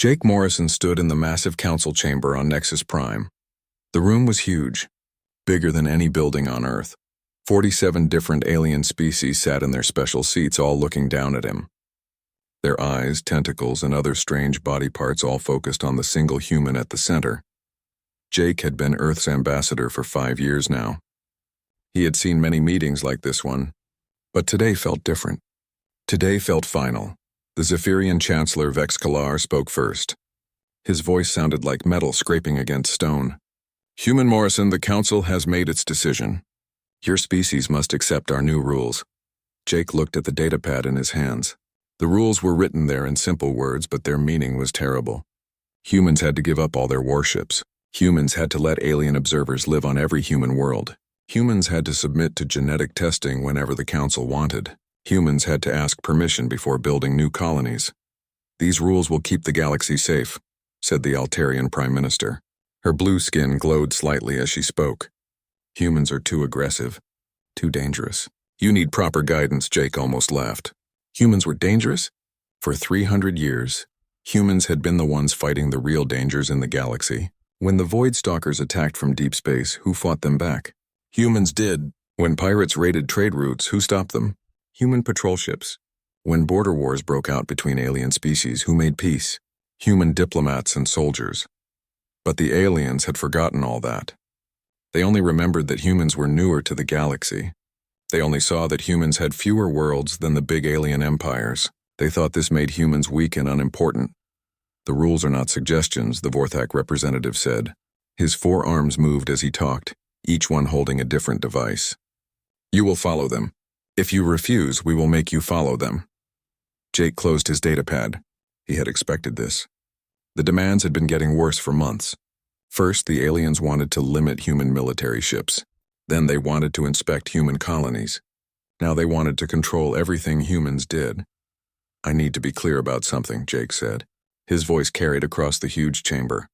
Jake Morrison stood in the massive council chamber on Nexus Prime. The room was huge, bigger than any building on Earth. 47 different alien species sat in their special seats, all looking down at him. Their eyes, tentacles, and other strange body parts all focused on the single human at the center. Jake had been Earth's ambassador for 5 years now. He had seen many meetings like this one, but today felt different. Today felt final. The Zephyrian Chancellor Vexkalar spoke first. His voice sounded like metal scraping against stone. "Human Morrison, the Council has made its decision. Your species must accept our new rules." Jake looked at the datapad in his hands. The rules were written there in simple words, but their meaning was terrible. Humans had to give up all their warships. Humans had to let alien observers live on every human world. Humans had to submit to genetic testing whenever the Council wanted. Humans had to ask permission before building new colonies. "These rules will keep the galaxy safe," said the Altarian Prime Minister. Her blue skin glowed slightly as she spoke. "Humans are too aggressive, too dangerous. You need proper guidance," Jake almost laughed. Humans were dangerous? For 300 years, humans had been the ones fighting the real dangers in the galaxy. When the Void Stalkers attacked from deep space, who fought them back? Humans did. When pirates raided trade routes, who stopped them? Human patrol ships. When border wars broke out between alien species, who made peace? Human diplomats and soldiers. But the aliens had forgotten all that. They only remembered that humans were newer to the galaxy. They only saw that humans had fewer worlds than the big alien empires. They thought this made humans weak and unimportant. "The rules are not suggestions," the Vorthak representative said. His 4 arms moved as he talked, each one holding a different device. "You will follow them. If you refuse, we will make you follow them." Jake closed his datapad. He had expected this. The demands had been getting worse for months. First, the aliens wanted to limit human military ships. Then they wanted to inspect human colonies. Now they wanted to control everything humans did. "I need to be clear about something," Jake said. His voice carried across the huge chamber.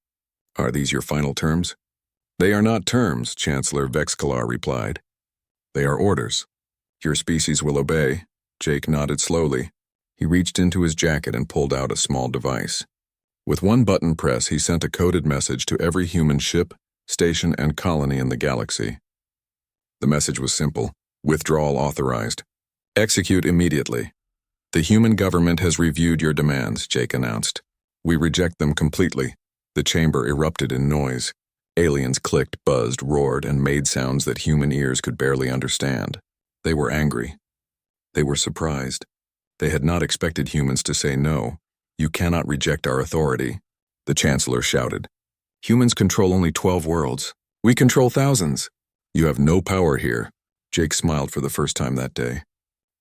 "Are these your final terms?" "They are not terms," Chancellor Vexkalar replied. "They are orders. Your species will obey." Jake nodded slowly. He reached into his jacket and pulled out a small device. With one button press, he sent a coded message to every human ship, station, and colony in the galaxy. The message was simple: withdrawal authorized. Execute immediately. "The human government has reviewed your demands," Jake announced. "We reject them completely." The chamber erupted in noise. Aliens clicked, buzzed, roared, and made sounds that human ears could barely understand. They were angry. They were surprised. They had not expected humans to say no. "You cannot reject our authority," the Chancellor shouted. "Humans control only 12 worlds. We control thousands." "You have no power here." Jake smiled for the first time that day.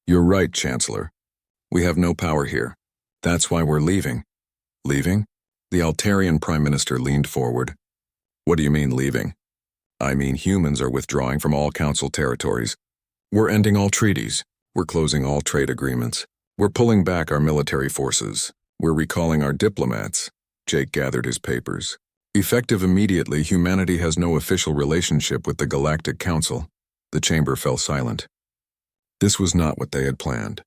"You're right, Chancellor. We have no power here. That's why we're leaving." "Leaving?" The Altarian Prime Minister leaned forward. "What do you mean, leaving?" "I mean humans are withdrawing from all Council territories. We're ending all treaties. We're closing all trade agreements. We're pulling back our military forces. We're recalling our diplomats." Jake gathered his papers. "Effective immediately, humanity has no official relationship with the Galactic Council." The chamber fell silent. This was not what they had planned.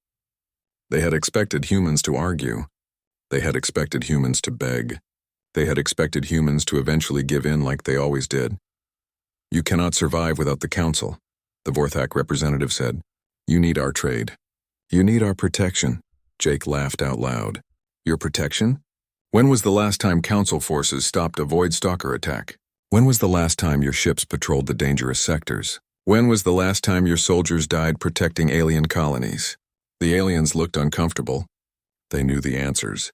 They had expected humans to argue. They had expected humans to beg. They had expected humans to eventually give in like they always did. "You cannot survive without the Council," the Vorthak representative said. "You need our trade. You need our protection." Jake laughed out loud. "Your protection? When was the last time Council forces stopped a Void Stalker attack? When was the last time your ships patrolled the dangerous sectors? When was the last time your soldiers died protecting alien colonies?" The aliens looked uncomfortable. They knew the answers.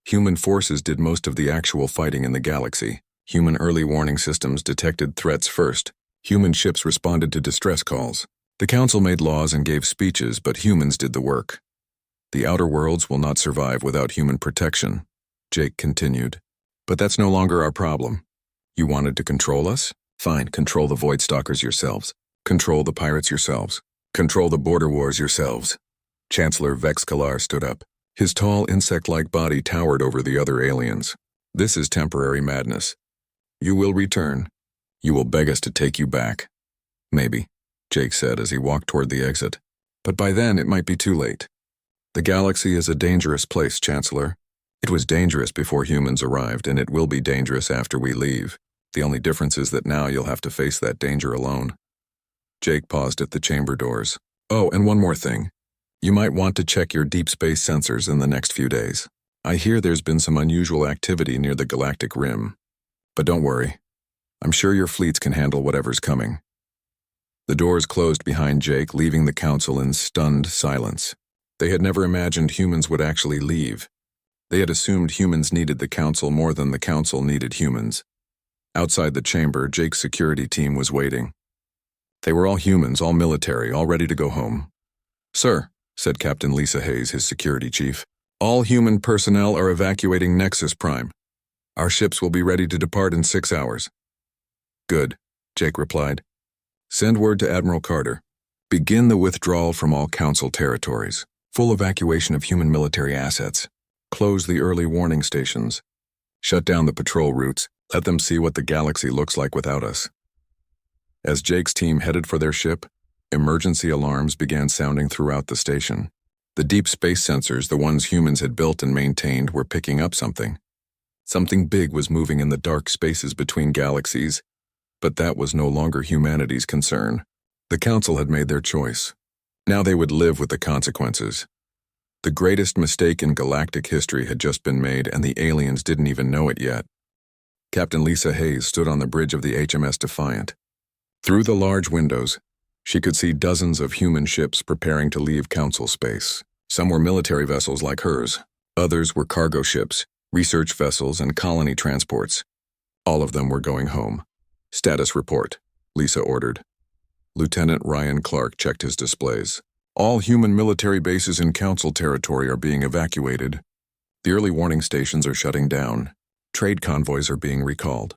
Human forces did most of the actual fighting in the galaxy. Human early warning systems detected threats first. Human ships responded to distress calls. The Council made laws and gave speeches, but humans did the work. "The outer worlds will not survive without human protection," Jake continued. "But that's no longer our problem. You wanted to control us? Fine, control the Void Stalkers yourselves. Control the pirates yourselves. Control the border wars yourselves." Chancellor Vexkalar stood up. His tall, insect-like body towered over the other aliens. "This is temporary madness. You will return. You will beg us to take you back." "Maybe," Jake said as he walked toward the exit. "But by then it might be too late." "The galaxy is a dangerous place, Chancellor. It was dangerous before humans arrived, and it will be dangerous after we leave. The only difference is that now you'll have to face that danger alone. Jake paused at the chamber doors. Oh, and one more thing. You might want to check your deep space sensors in the next few days. I hear there's been some unusual activity near the Galactic Rim. But don't worry. I'm sure your fleets can handle whatever's coming. The doors closed behind Jake, leaving the council in stunned silence. They had never imagined humans would actually leave. They had assumed humans needed the council more than the council needed humans. Outside the chamber, Jake's security team was waiting. They were all humans, all military, all ready to go home. "Sir," said Captain Lisa Hayes, his security chief, "all human personnel are evacuating Nexus Prime. Our ships will be ready to depart in 6 hours." "Good," Jake replied. "Send word to Admiral Carter. Begin the withdrawal from all council territories. Full evacuation of human military assets. Close the early warning stations. Shut down the patrol routes. Let them see what the galaxy looks like without us." As Jake's team headed for their ship, emergency alarms began sounding throughout the station. The deep space sensors, the ones humans had built and maintained, were picking up something. Something big was moving in the dark spaces between galaxies, but that was no longer humanity's concern. The Council had made their choice. Now they would live with the consequences. The greatest mistake in galactic history had just been made, and the aliens didn't even know it yet. Captain Lisa Hayes stood on the bridge of the HMS Defiant. Through the large windows, she could see dozens of human ships preparing to leave Council space. Some were military vessels like hers. Others were cargo ships, research vessels, and colony transports. All of them were going home. "Status report," Lisa ordered. Lieutenant Ryan Clark checked his displays. "All human military bases in Council territory are being evacuated. The early warning stations are shutting down. Trade convoys are being recalled.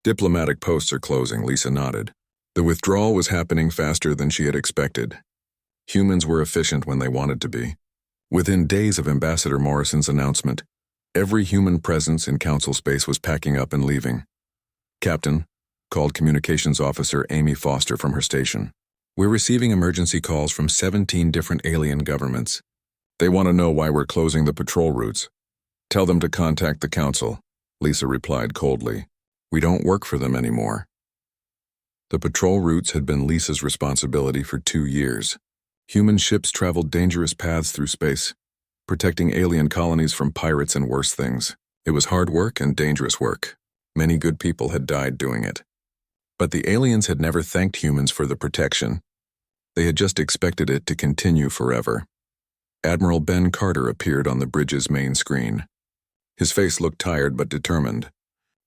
Diplomatic posts are closing," Lisa nodded. The withdrawal was happening faster than she had expected. Humans were efficient when they wanted to be. Within days of Ambassador Morrison's announcement, every human presence in Council space was packing up and leaving. "Captain," called Communications Officer Amy Foster from her station. "We're receiving emergency calls from 17 different alien governments. They want to know why we're closing the patrol routes. Tell them to contact the Council," Lisa replied coldly. "We don't work for them anymore." The patrol routes had been Lisa's responsibility for 2 years. Human ships traveled dangerous paths through space, protecting alien colonies from pirates and worse things. It was hard work and dangerous work. Many good people had died doing it. But the aliens had never thanked humans for the protection. They had just expected it to continue forever. Admiral Ben Carter appeared on the bridge's main screen. His face looked tired but determined.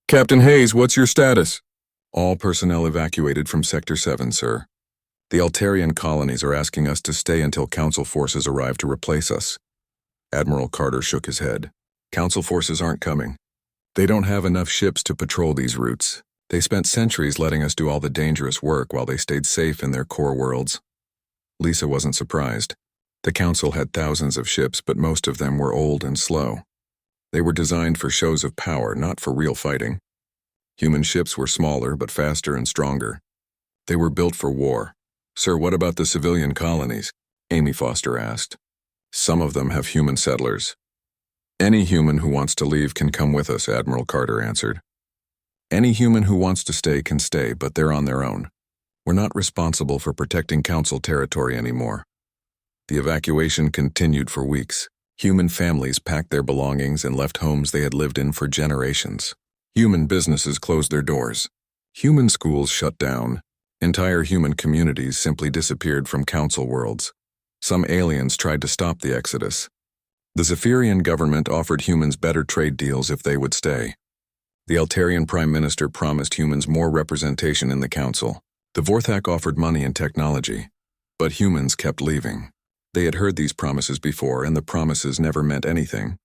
"Captain Hayes, what's your status?" "All personnel evacuated from Sector 7, sir. The Altarian colonies are asking us to stay until Council forces arrive to replace us." Admiral Carter shook his head. "Council forces aren't coming. They don't have enough ships to patrol these routes. They spent centuries letting us do all the dangerous work while they stayed safe in their core worlds." Lisa wasn't surprised. The Council had thousands of ships, but most of them were old and slow. They were designed for shows of power, not for real fighting. Human ships were smaller but faster and stronger. They were built for war. "Sir, what about the civilian colonies?" Amy Foster asked. "Some of them have human settlers." "Any human who wants to leave can come with us," Admiral Carter answered. "Any human who wants to stay can stay, but they're on their own. We're not responsible for protecting Council territory anymore." The evacuation continued for weeks. Human families packed their belongings and left homes they had lived in for generations. Human businesses closed their doors. Human schools shut down. Entire human communities simply disappeared from Council worlds. Some aliens tried to stop the exodus. The Zephyrian government offered humans better trade deals if they would stay. The Altarian Prime Minister promised humans more representation in the Council. The Vorthak offered money and technology, but humans kept leaving. They had heard these promises before, and the promises never meant anything.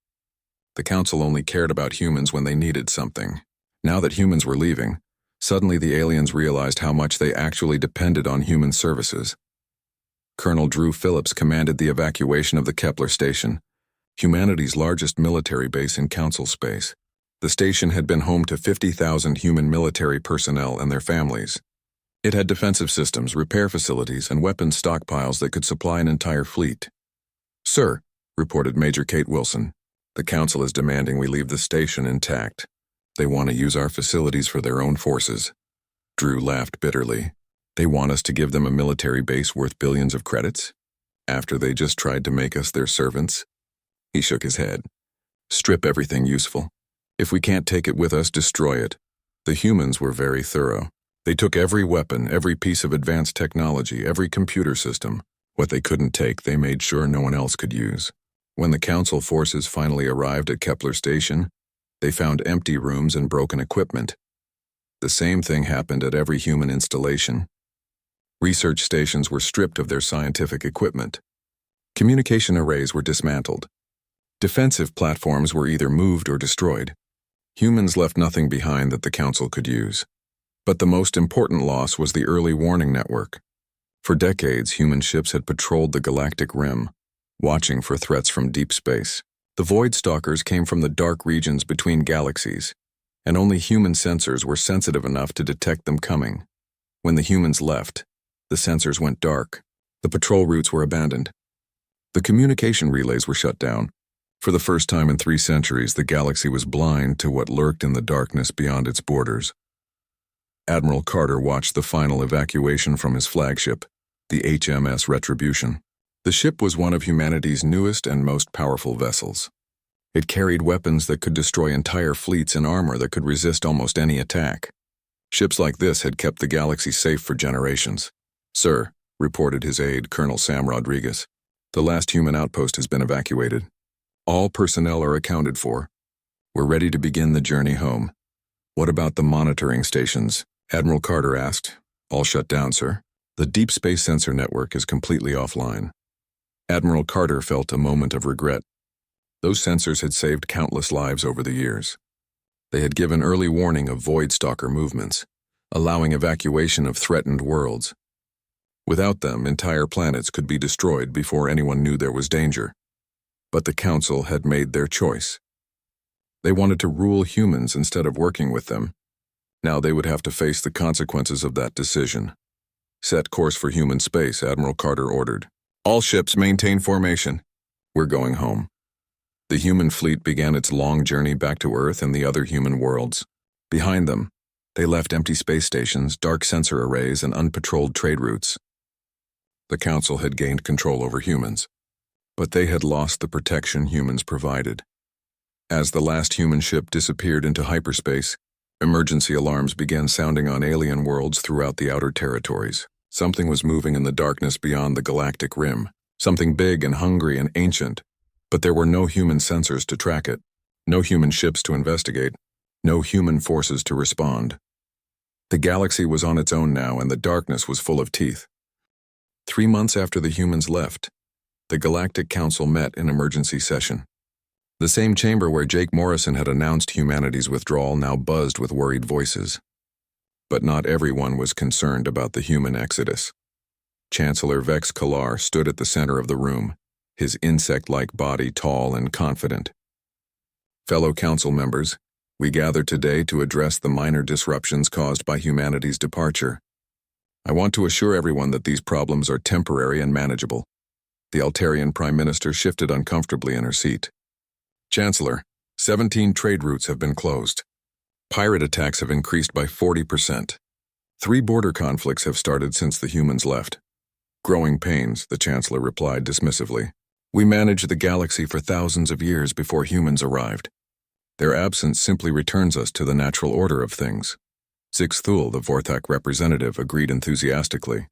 The Council only cared about humans when they needed something. Now that humans were leaving, suddenly the aliens realized how much they actually depended on human services. Colonel Drew Phillips commanded the evacuation of the Kepler Station, humanity's largest military base in Council space. The station had been home to 50,000 human military personnel and their families. It had defensive systems, repair facilities, and weapons stockpiles that could supply an entire fleet. "Sir," reported Major Kate Wilson, The Council is demanding we leave the station intact. They want to use our facilities for their own forces. Drew laughed bitterly. They want us to give them a military base worth billions of credits? After they just tried to make us their servants? He shook his head. Strip everything useful. If we can't take it with us, destroy it. The humans were very thorough. They took every weapon, every piece of advanced technology, every computer system. What they couldn't take, they made sure no one else could use. When the Council forces finally arrived at Kepler Station, they found empty rooms and broken equipment. The same thing happened at every human installation. Research stations were stripped of their scientific equipment. Communication arrays were dismantled. Defensive platforms were either moved or destroyed. Humans left nothing behind that the Council could use. But the most important loss was the early warning network. For decades, human ships had patrolled the galactic rim, watching for threats from deep space. The Void Stalkers came from the dark regions between galaxies, and only human sensors were sensitive enough to detect them coming. When the humans left, the sensors went dark. The patrol routes were abandoned. The communication relays were shut down. For the first time in 3 centuries, the galaxy was blind to what lurked in the darkness beyond its borders. Admiral Carter watched the final evacuation from his flagship, the HMS Retribution. The ship was one of humanity's newest and most powerful vessels. It carried weapons that could destroy entire fleets and armor that could resist almost any attack. Ships like this had kept the galaxy safe for generations. "Sir," reported his aide, Colonel Sam Rodriguez, "the last human outpost has been evacuated. All personnel are accounted for. We're ready to begin the journey home." "What about the monitoring stations?" Admiral Carter asked. "All shut down, sir. The deep space sensor network is completely offline." Admiral Carter felt a moment of regret. Those sensors had saved countless lives over the years. They had given early warning of Void Stalker movements, allowing evacuation of threatened worlds. Without them, entire planets could be destroyed before anyone knew there was danger. But the Council had made their choice. They wanted to rule humans instead of working with them. Now they would have to face the consequences of that decision. "Set course for human space," Admiral Carter ordered. "All ships maintain formation. We're going home." The human fleet began its long journey back to Earth and the other human worlds. Behind them, they left empty space stations, dark sensor arrays, and unpatrolled trade routes. The Council had gained control over humans, but they had lost the protection humans provided. As the last human ship disappeared into hyperspace, emergency alarms began sounding on alien worlds throughout the outer territories. Something was moving in the darkness beyond the galactic rim, something big and hungry and ancient, but there were no human sensors to track it, no human ships to investigate, no human forces to respond. The galaxy was on its own now, and the darkness was full of teeth. 3 months after the humans left, the Galactic Council met in emergency session. The same chamber where Jake Morrison had announced humanity's withdrawal now buzzed with worried voices. But not everyone was concerned about the human exodus. Chancellor Vex Kalar stood at the center of the room, his insect-like body tall and confident. "Fellow council members, we gather today to address the minor disruptions caused by humanity's departure. I want to assure everyone that these problems are temporary and manageable." The Altarian Prime Minister shifted uncomfortably in her seat. "Chancellor, 17 trade routes have been closed. Pirate attacks have increased by 40%. 3 border conflicts have started since the humans left." "Growing pains," the Chancellor replied dismissively. "We managed the galaxy for thousands of years before humans arrived. Their absence simply returns us to the natural order of things." Zixthul, the Vorthak representative, agreed enthusiastically.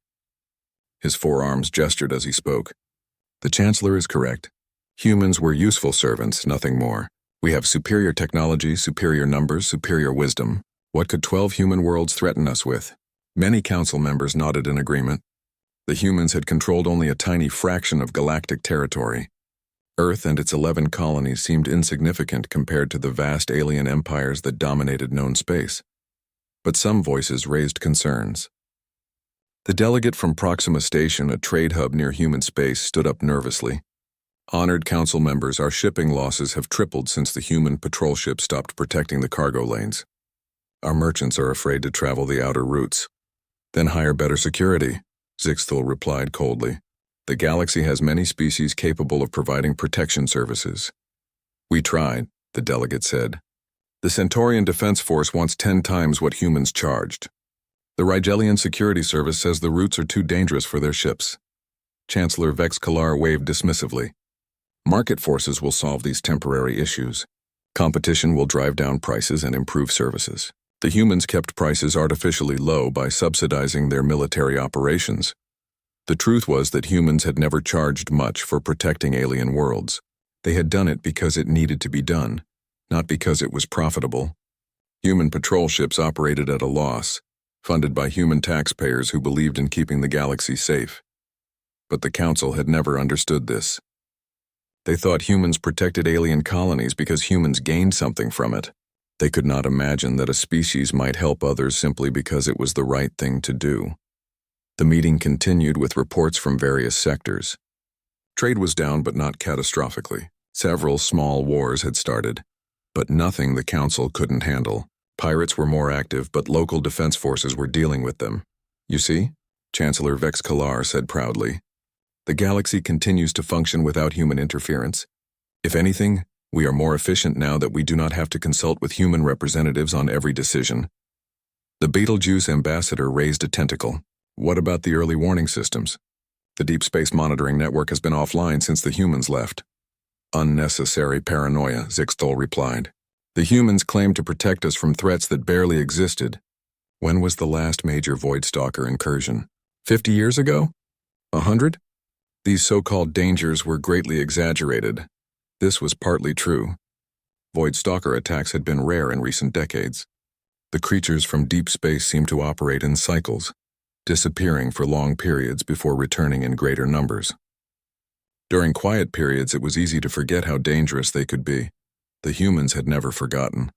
His forearms gestured as he spoke. "The Chancellor is correct. Humans were useful servants, nothing more. We have superior technology, superior numbers, superior wisdom. What could 12 human worlds threaten us with?" Many council members nodded in agreement. The humans had controlled only a tiny fraction of galactic territory. Earth and its 11 colonies seemed insignificant compared to the vast alien empires that dominated known space. But some voices raised concerns. The delegate from Proxima Station, a trade hub near human space, stood up nervously. "Honored council members, our shipping losses have tripled since the human patrol ship stopped protecting the cargo lanes. Our merchants are afraid to travel the outer routes." "Then hire better security," Zixthul replied coldly. "The galaxy has many species capable of providing protection services. We tried, the delegate said. The Centaurian Defense Force wants 10 times what humans charged. The Rigelian Security Service says the routes are too dangerous for their ships. Chancellor Vex Kalar waved dismissively. Market forces will solve these temporary issues. Competition will drive down prices and improve services. The humans kept prices artificially low by subsidizing their military operations. The truth was that humans had never charged much for protecting alien worlds. They had done it because it needed to be done, not because it was profitable. Human patrol ships operated at a loss, funded by human taxpayers who believed in keeping the galaxy safe. But the Council had never understood this. They thought humans protected alien colonies because humans gained something from it. They could not imagine that a species might help others simply because it was the right thing to do. The meeting continued with reports from various sectors. Trade was down, but not catastrophically. Several small wars had started, but nothing the Council couldn't handle. Pirates were more active, but local defense forces were dealing with them. You see, Chancellor Vex Kalar said proudly, the galaxy continues to function without human interference. If anything, we are more efficient now that we do not have to consult with human representatives on every decision. The Betelgeuse ambassador raised a tentacle. What about the early warning systems? The Deep Space Monitoring Network has been offline since the humans left. Unnecessary paranoia, Zixthol replied. The humans claimed to protect us from threats that barely existed. When was the last major Voidstalker incursion? 50 years ago? 100? These so-called dangers were greatly exaggerated. This was partly true. Voidstalker attacks had been rare in recent decades. The creatures from deep space seemed to operate in cycles, disappearing for long periods before returning in greater numbers. During quiet periods, it was easy to forget how dangerous they could be. The humans had never forgotten.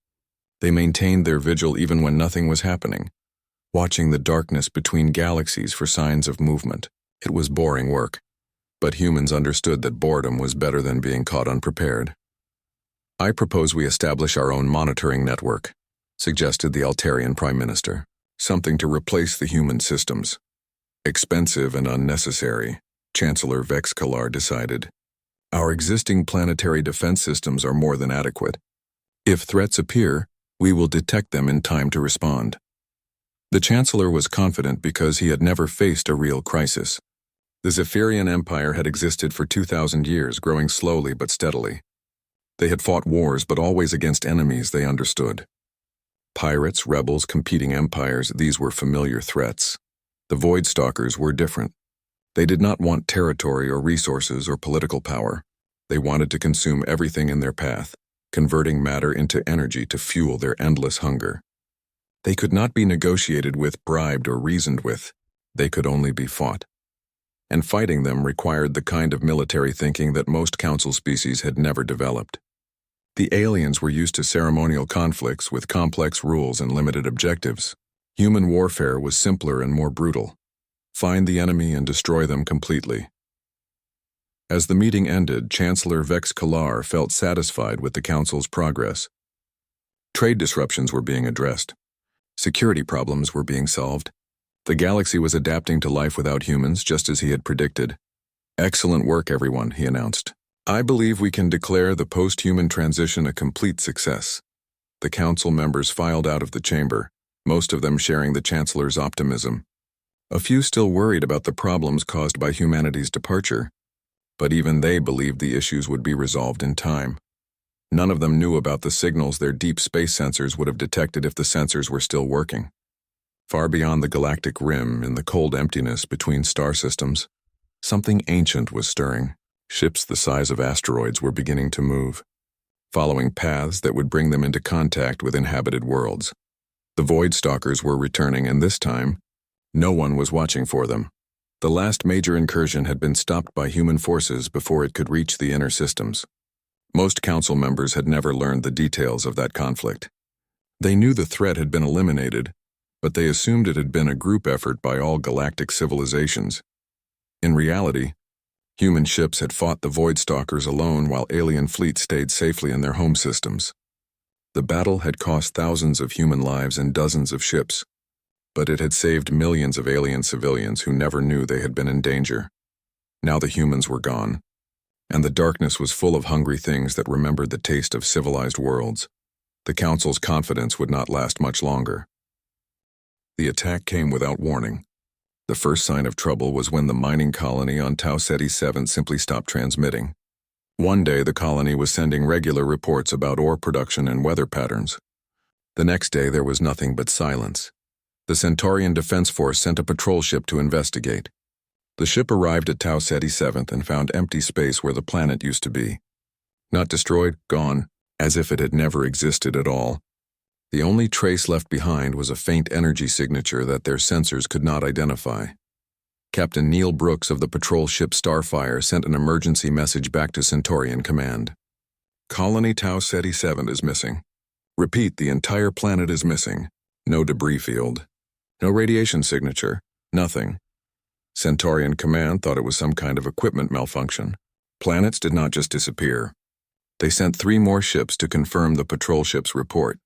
They maintained their vigil even when nothing was happening, watching the darkness between galaxies for signs of movement. It was boring work, but humans understood that boredom was better than being caught unprepared. I propose we establish our own monitoring network, suggested the Altarian Prime Minister. Something to replace the human systems. Expensive and unnecessary, Chancellor Vex Kalar decided. Our existing planetary defense systems are more than adequate. If threats appear, we will detect them in time to respond. The Chancellor was confident because he had never faced a real crisis. The Zephyrian Empire had existed for 2,000 years, growing slowly but steadily. They had fought wars, but always against enemies they understood. Pirates, rebels, competing empires, these were familiar threats. The Voidstalkers were different. They did not want territory or resources or political power. They wanted to consume everything in their path, converting matter into energy to fuel their endless hunger. They could not be negotiated with, bribed, or reasoned with. They could only be fought. And fighting them required the kind of military thinking that most Council species had never developed. The aliens were used to ceremonial conflicts with complex rules and limited objectives. Human warfare was simpler and more brutal. Find the enemy and destroy them completely. As the meeting ended, Chancellor Vex Kalar felt satisfied with the Council's progress. Trade disruptions were being addressed. Security problems were being solved. The galaxy was adapting to life without humans, just as he had predicted. Excellent work, everyone, he announced. I believe we can declare the post-human transition a complete success. The Council members filed out of the chamber, most of them sharing the Chancellor's optimism. A few still worried about the problems caused by humanity's departure, but even they believed the issues would be resolved in time. None of them knew about the signals their deep space sensors would have detected if the sensors were still working. Far beyond the galactic rim, in the cold emptiness between star systems, something ancient was stirring. Ships the size of asteroids were beginning to move, following paths that would bring them into contact with inhabited worlds. The Voidstalkers were returning, and this time, no one was watching for them. The last major incursion had been stopped by human forces before it could reach the inner systems. Most Council members had never learned the details of that conflict. They knew the threat had been eliminated, but they assumed it had been a group effort by all galactic civilizations. In reality, human ships had fought the Voidstalkers alone while alien fleets stayed safely in their home systems. The battle had cost thousands of human lives and dozens of ships, but it had saved millions of alien civilians who never knew they had been in danger. Now the humans were gone. and the darkness was full of hungry things that remembered the taste of civilized worlds. The Council's confidence would not last much longer. The attack came without warning. The first sign of trouble was when the mining colony on Tau Ceti 7 simply stopped transmitting. One day, the colony was sending regular reports about ore production and weather patterns. The next day, there was nothing but silence. The Centaurian Defense Force sent a patrol ship to investigate. The ship arrived at Tau Ceti 7 and found empty space where the planet used to be. Not destroyed, gone, as if it had never existed at all. The only trace left behind was a faint energy signature that their sensors could not identify. Captain Neil Brooks of the patrol ship Starfire sent an emergency message back to Centaurian Command. Colony Tau Ceti 7 is missing. Repeat, the entire planet is missing. No debris field. No radiation signature. Nothing. Centaurian Command thought it was some kind of equipment malfunction. Planets did not just disappear. They sent 3 more ships to confirm the patrol ship's report.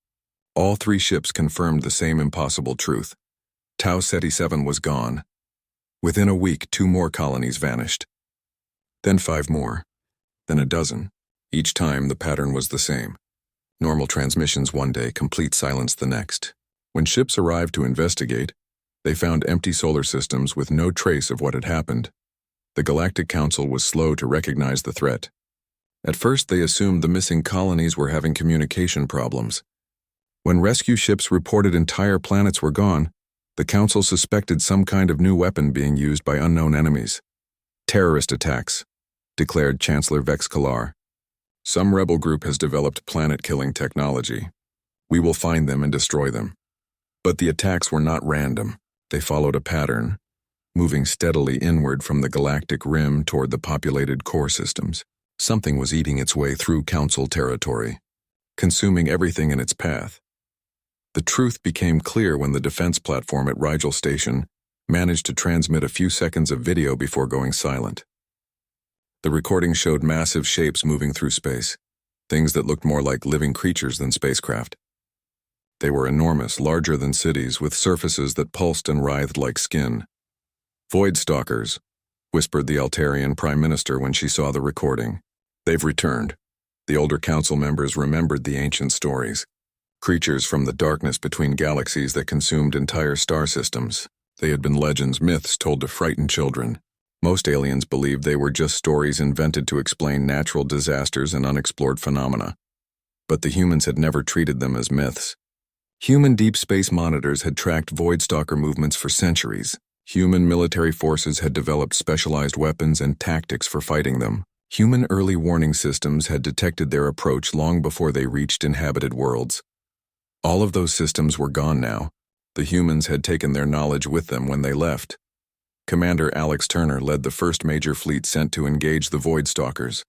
All 3 ships confirmed the same impossible truth. Tau Ceti 7 was gone. Within a week, 2 more colonies vanished. Then 5 more. Then a dozen. Each time, the pattern was the same. Normal transmissions one day, complete silence the next. When ships arrived to investigate, they found empty solar systems with no trace of what had happened. The Galactic Council was slow to recognize the threat. At first, they assumed the missing colonies were having communication problems. When rescue ships reported entire planets were gone, the Council suspected some kind of new weapon being used by unknown enemies. Terrorist attacks, declared Chancellor Vex Kalar. Some rebel group has developed planet-killing technology. We will find them and destroy them. But the attacks were not random. They followed a pattern, moving steadily inward from the galactic rim toward the populated core systems. Something was eating its way through Council territory, consuming everything in its path. The truth became clear when the defense platform at Rigel Station managed to transmit a few seconds of video before going silent. The recording showed massive shapes moving through space, things that looked more like living creatures than spacecraft. They were enormous, larger than cities, with surfaces that pulsed and writhed like skin. Void Stalkers, whispered the Altarian Prime Minister when she saw the recording. They've returned. The older council members remembered the ancient stories. Creatures from the darkness between galaxies that consumed entire star systems. They had been legends, myths told to frighten children. Most aliens believed they were just stories invented to explain natural disasters and unexplored phenomena. But the humans had never treated them as myths. Human deep space monitors had tracked Voidstalker movements for centuries. Human military forces had developed specialized weapons and tactics for fighting them. Human early warning systems had detected their approach long before they reached inhabited worlds. All of those systems were gone now. The humans had taken their knowledge with them when they left. Commander Alex Turner led the first major fleet sent to engage the Voidstalkers.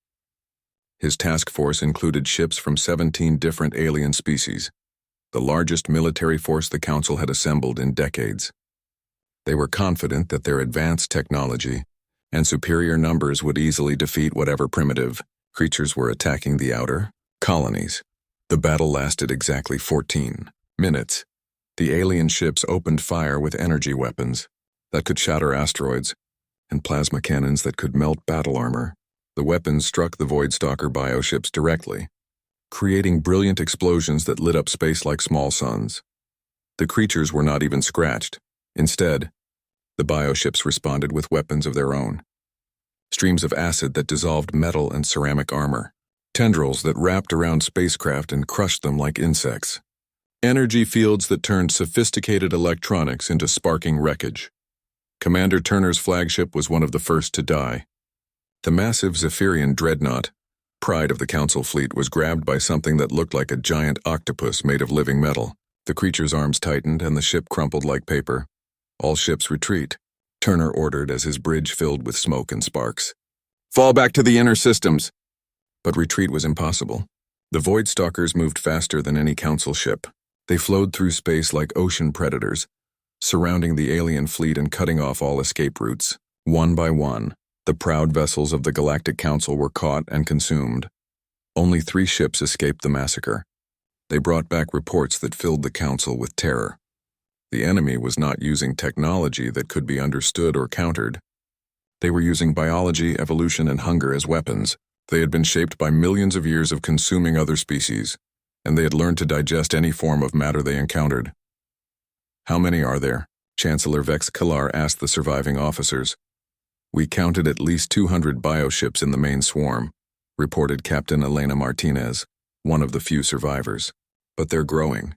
His task force included ships from 17 different alien species, the largest military force the Council had assembled in decades. They were confident that their advanced technology and superior numbers would easily defeat whatever primitive creatures were attacking the outer colonies. The battle lasted exactly 14 minutes. The alien ships opened fire with energy weapons that could shatter asteroids and plasma cannons that could melt battle armor. The weapons struck the Voidstalker bioships directly, creating brilliant explosions that lit up space like small suns. The creatures were not even scratched. Instead, the bioships responded with weapons of their own. Streams of acid that dissolved metal and ceramic armor. Tendrils that wrapped around spacecraft and crushed them like insects. Energy fields that turned sophisticated electronics into sparking wreckage. Commander Turner's flagship was one of the first to die. The massive Zephyrian dreadnought, pride of the Council fleet, was grabbed by something that looked like a giant octopus made of living metal. The creature's arms tightened and the ship crumpled like paper. All ships retreat, Turner ordered as his bridge filled with smoke and sparks. Fall back to the inner systems! But retreat was impossible. The Voidstalkers moved faster than any Council ship. They flowed through space like ocean predators, surrounding the alien fleet and cutting off all escape routes. One by one, the proud vessels of the Galactic Council were caught and consumed. Only 3 ships escaped the massacre. They brought back reports that filled the Council with terror. The enemy was not using technology that could be understood or countered. They were using biology, evolution, and hunger as weapons. They had been shaped by millions of years of consuming other species, and they had learned to digest any form of matter they encountered. "How many are there?" Chancellor Vex Kalar asked the surviving officers. "We counted at least 200 bioships in the main swarm," reported Captain Elena Martinez, one of the few survivors. "But they're growing.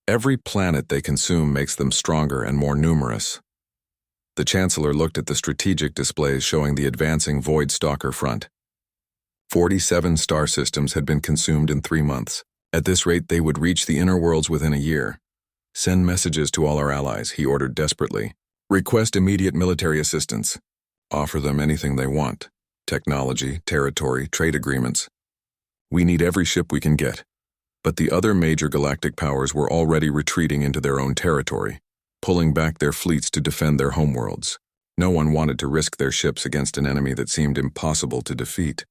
Every planet they consume makes them stronger and more numerous." The Chancellor looked at the strategic displays showing the advancing Void Stalker front. 47 star systems had been consumed in 3 months. At this rate, they would reach the inner worlds within a year. "Send messages to all our allies," he ordered desperately. "Request immediate military assistance. Offer them anything they want. Technology, territory, trade agreements. We need every ship we can get." But the other major galactic powers were already retreating into their own territory, pulling back their fleets to defend their homeworlds. No one wanted to risk their ships against an enemy that seemed impossible to defeat.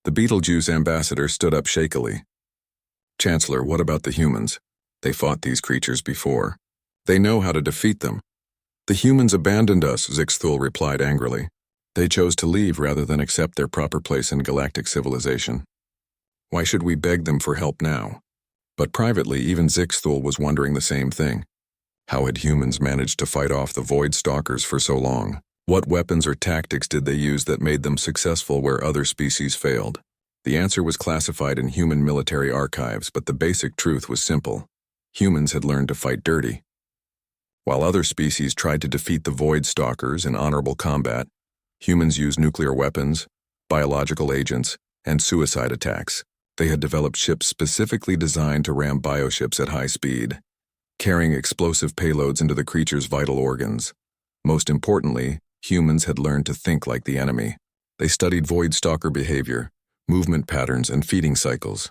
The Beetlejuice ambassador stood up shakily. "Chancellor, what about the humans? They fought these creatures before. They know how to defeat them." "The humans abandoned us," Zixthul replied angrily. "They chose to leave rather than accept their proper place in galactic civilization. Why should we beg them for help now?" But privately, even Zixthul was wondering the same thing. How had humans managed to fight off the Void Stalkers for so long? What weapons or tactics did they use that made them successful where other species failed? The answer was classified in human military archives, but the basic truth was simple. Humans had learned to fight dirty. While other species tried to defeat the Void Stalkers in honorable combat, humans used nuclear weapons, biological agents, and suicide attacks. They had developed ships specifically designed to ram bioships at high speed, carrying explosive payloads into the creature's vital organs. Most importantly, humans had learned to think like the enemy. They studied Void Stalker behavior, movement patterns, and feeding cycles.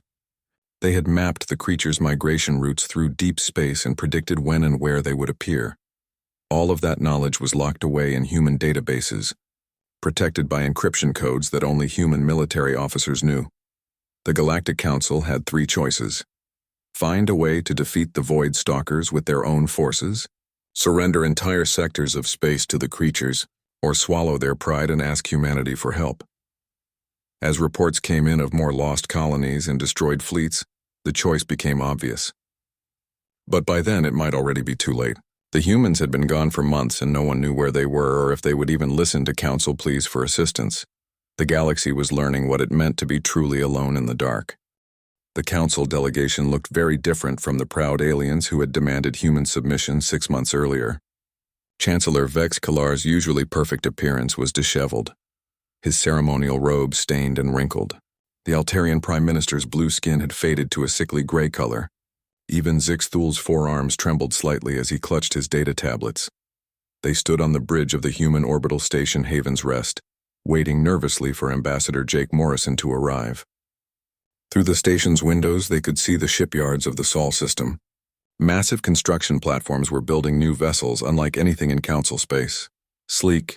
They had mapped the creature's migration routes through deep space and predicted when and where they would appear. All of that knowledge was locked away in human databases, protected by encryption codes that only human military officers knew. The Galactic Council had 3 choices: find a way to defeat the Void Stalkers with their own forces, surrender entire sectors of space to the creatures, or swallow their pride and ask humanity for help. As reports came in of more lost colonies and destroyed fleets, the choice became obvious. But by then it might already be too late. The humans had been gone for months and no one knew where they were or if they would even listen to Council pleas for assistance. The galaxy was learning what it meant to be truly alone in the dark. The Council delegation looked very different from the proud aliens who had demanded human submission 6 months earlier. Chancellor Vex Kalar's usually perfect appearance was disheveled, his ceremonial robe stained and wrinkled. The Altarian Prime Minister's blue skin had faded to a sickly gray color. Even Zixthul's forearms trembled slightly as he clutched his data tablets. They stood on the bridge of the human orbital station Haven's Rest, waiting nervously for Ambassador Jake Morrison to arrive. Through the station's windows, they could see the shipyards of the Sol system. Massive construction platforms were building new vessels unlike anything in Council space. Sleek,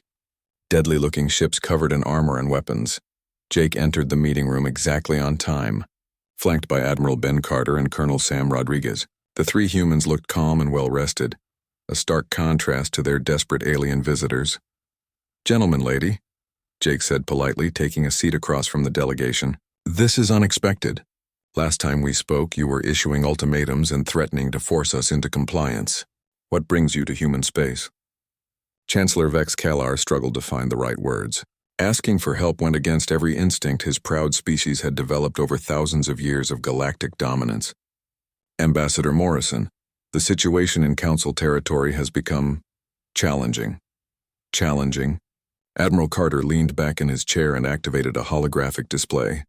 deadly-looking ships covered in armor and weapons. Jake entered the meeting room exactly on time, flanked by Admiral Ben Carter and Colonel Sam Rodriguez. The 3 humans looked calm and well-rested, a stark contrast to their desperate alien visitors. "Gentlemen, lady," Jake said politely, taking a seat across from the delegation. "This is unexpected. Last time we spoke, you were issuing ultimatums and threatening to force us into compliance. What brings you to human space?" Chancellor Vex Kalar struggled to find the right words. Asking for help went against every instinct his proud species had developed over thousands of years of galactic dominance. "Ambassador Morrison, the situation in Council territory has become challenging." "Challenging?" Admiral Carter leaned back in his chair and activated a holographic display.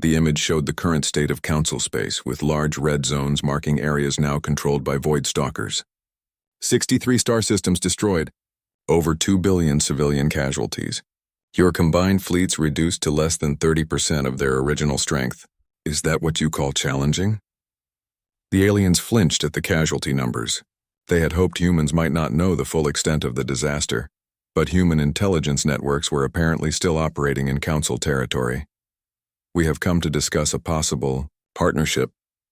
The image showed the current state of Council space, with large red zones marking areas now controlled by Void Stalkers. 63 star systems destroyed. Over 2 billion civilian casualties. Your combined fleets reduced to less than 30% of their original strength. Is that what you call challenging? The aliens flinched at the casualty numbers. They had hoped humans might not know the full extent of the disaster, but human intelligence networks were apparently still operating in Council territory. "We have come to discuss a possible partnership,"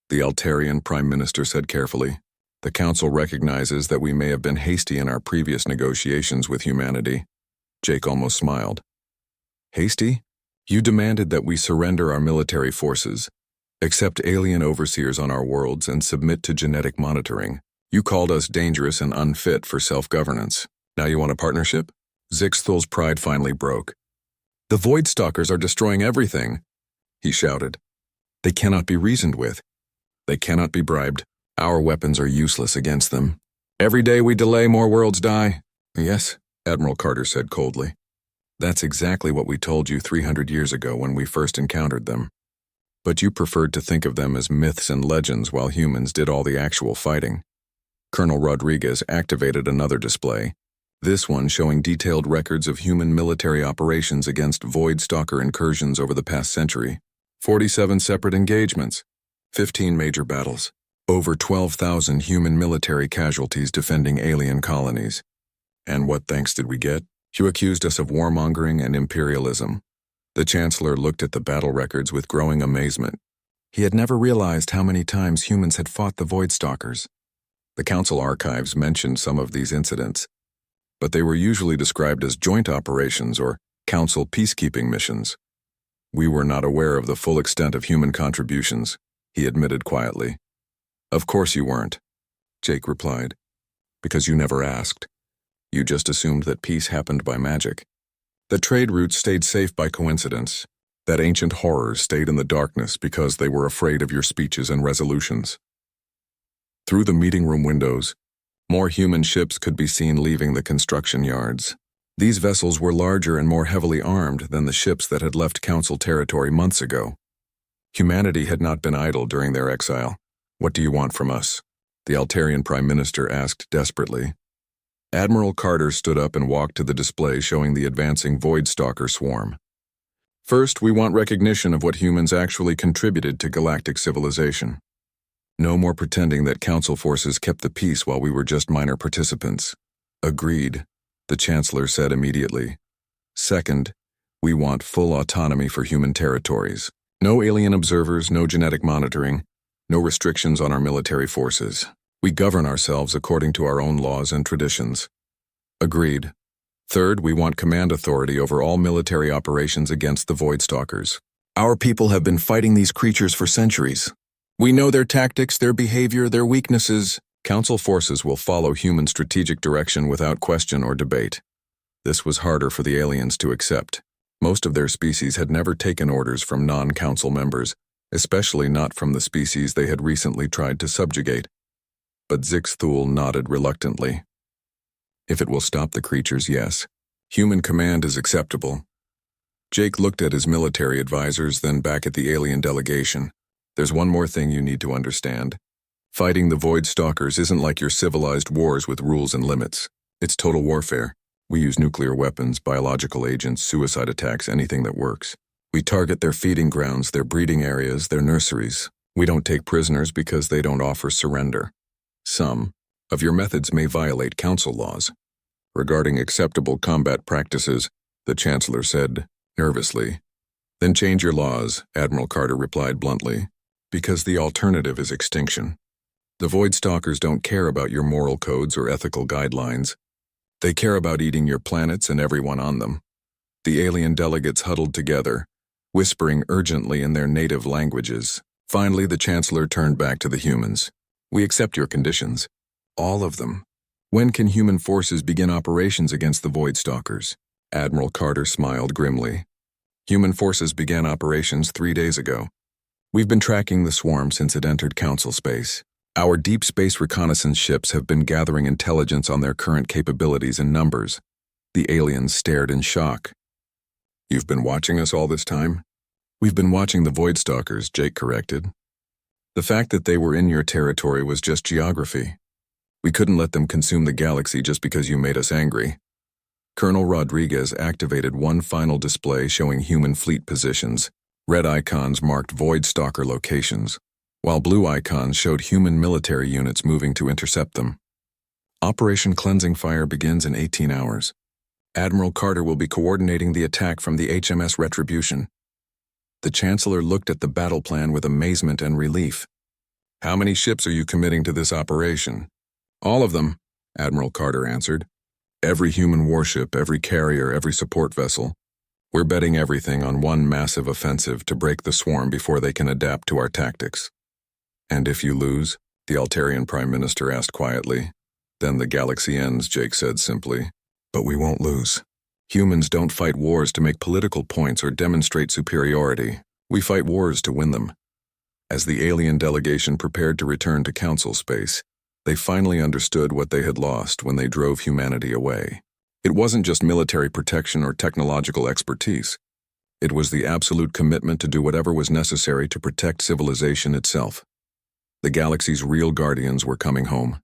the Altarian Prime Minister said carefully. "The Council recognizes that we may have been hasty in our previous negotiations with humanity. Jake almost smiled. Hasty? You demanded that we surrender our military forces, accept alien overseers on our worlds, and submit to genetic monitoring. You called us dangerous and unfit for self-governance. Now you want a partnership? Zixthal's pride finally broke. The Void Stalkers are destroying everything, he shouted. They cannot be reasoned with. They cannot be bribed. Our weapons are useless against them. Every day we delay, more worlds die. Yes, Admiral Carter said coldly. That's exactly what we told you 300 years ago when we first encountered them. But you preferred to think of them as myths and legends while humans did all the actual fighting. Colonel Rodriguez activated another display, this one showing detailed records of human military operations against Void Stalker incursions over the past century. 47 separate engagements, 15 major battles, over 12,000 human military casualties defending alien colonies. And what thanks did we get? You accused us of warmongering and imperialism. The Chancellor looked at the battle records with growing amazement. He had never realized how many times humans had fought the Void Stalkers. The Council archives mentioned some of these incidents, but they were usually described as joint operations or Council peacekeeping missions. We were not aware of the full extent of human contributions, he admitted quietly. Of course you weren't, Jake replied, because you never asked. You just assumed that peace happened by magic. That trade routes stayed safe by coincidence. That ancient horrors stayed in the darkness because they were afraid of your speeches and resolutions. Through the meeting room windows, more human ships could be seen leaving the construction yards. These vessels were larger and more heavily armed than the ships that had left Council territory months ago. Humanity had not been idle during their exile. What do you want from us? The Altarian Prime Minister asked desperately. Admiral Carter stood up and walked to the display showing the advancing Void Stalker swarm. First, we want recognition of what humans actually contributed to galactic civilization. No more pretending that Council forces kept the peace while we were just minor participants. Agreed, the Chancellor said immediately. Second, we want full autonomy for human territories. No alien observers, no genetic monitoring, no restrictions on our military forces. We govern ourselves according to our own laws and traditions. Agreed. Third, we want command authority over all military operations against the Void Stalkers. Our people have been fighting these creatures for centuries. We know their tactics, their behavior, their weaknesses. Council forces will follow human strategic direction without question or debate. This was harder for the aliens to accept. Most of their species had never taken orders from non-Council members, especially not from the species they had recently tried to subjugate. But Zixthul nodded reluctantly. If it will stop the creatures, yes. Human command is acceptable. Jake looked at his military advisors, then back at the alien delegation. There's one more thing you need to understand. Fighting the Void Stalkers isn't like your civilized wars with rules and limits. It's total warfare. We use nuclear weapons, biological agents, suicide attacks, anything that works. We target their feeding grounds, their breeding areas, their nurseries. We don't take prisoners because they don't offer surrender. Some of your methods may violate Council laws. Regarding acceptable combat practices, the Chancellor said, nervously. Then change your laws, Admiral Carter replied bluntly, because the alternative is extinction. The Void Stalkers don't care about your moral codes or ethical guidelines. They care about eating your planets and everyone on them. The alien delegates huddled together, whispering urgently in their native languages. Finally, the Chancellor turned back to the humans. We accept your conditions. All of them. When can human forces begin operations against the Void Stalkers? Admiral Carter smiled grimly. Human forces began operations 3 days ago. We've been tracking the swarm since it entered Council space. Our deep space reconnaissance ships have been gathering intelligence on their current capabilities and numbers. The aliens stared in shock. You've been watching us all this time? We've been watching the Void Stalkers, Jake corrected. The fact that they were in your territory was just geography. We couldn't let them consume the galaxy just because you made us angry. Colonel Rodriguez activated one final display showing human fleet positions. Red icons marked Void Stalker locations, while blue icons showed human military units moving to intercept them. Operation Cleansing Fire begins in 18 hours. Admiral Carter will be coordinating the attack from the HMS Retribution. The Chancellor looked at the battle plan with amazement and relief. How many ships are you committing to this operation? All of them, Admiral Carter answered. Every human warship, every carrier, every support vessel. We're betting everything on one massive offensive to break the swarm before they can adapt to our tactics. And if you lose? The Altarian Prime Minister asked quietly. Then the galaxy ends, Jake said simply. But we won't lose. Humans don't fight wars to make political points or demonstrate superiority. We fight wars to win them. As the alien delegation prepared to return to council space, they finally understood what they had lost when they drove humanity away. It wasn't just military protection or technological expertise. It was the absolute commitment to do whatever was necessary to protect civilization itself. The galaxy's real guardians were coming home,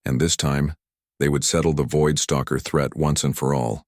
and this time, they would settle the Void Stalker threat once and for all.